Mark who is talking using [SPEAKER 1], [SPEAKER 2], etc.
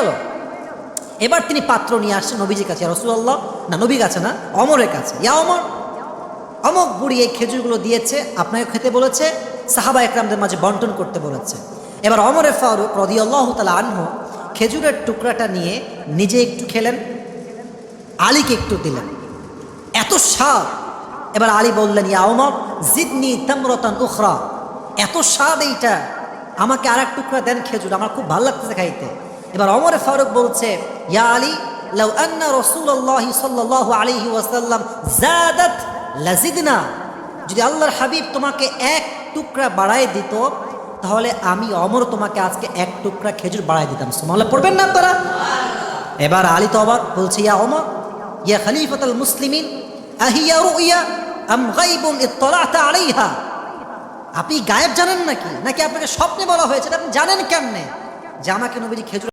[SPEAKER 1] গেল। এবার তিনি পাত্র নিয়ে আসছেন নবীজির কাছে, রাসূলুল্লাহ না, নবীর কাছে না, ওমরের কাছে। ইয়া ওমর, অমুক বুড়ি এই খেজুরগুলো দিয়েছে, আপনাকে খেতে বলেছে, সাহাবা একরামদের মাঝে বন্টন করতে বলেছে। এবার ওমরে ফারুক রাদিয়াল্লাহু তাআলা আনহু খেজুরের টুকরাটা নিয়ে নিজে একটু খেলেন, আলীকে একটু দিলেন, এত স্বাদ। এবার আলী বললেন, ইয়া ওমর জিদনি তামরাতান উখরা, এত স্বাদ এইটা, আমাকে আর এক টুকরা দেন খেজুর, আমার খুব ভালো লাগতেছে খাইতে। এবার ওমরে ফারুক বলছে, ইয়া আলী লাউ আন্না রাসূলুল্লাহ সাল্লাল্লাহু আলাইহি ওয়াসাল্লাম যাদাত লাজিদনা, যদি আল্লাহর হাবিব তোমাকে এক টুকরা বাড়ায় দিত তাহলে আমি ওমর তোমাকে আজকে এক টুকরা খেজুর বাড়ায় দিতাম। সুবহানাল্লাহ পড়বেন না আপনারা? এবার আলী তো অবাক, বলছে, ইয়া ওমর ইয়া খলিফাতুল মুসলিমিন আহিয়া রুইয়া আম গায়বুন ইত্তালা'তা আলাইহা, আপনি গায়েব জানেন নাকি, নাকি আপনাকে স্বপ্নে বলা হয়েছে, আপনি জানেন কেমনে যে আমাকে নবীজি খেজুর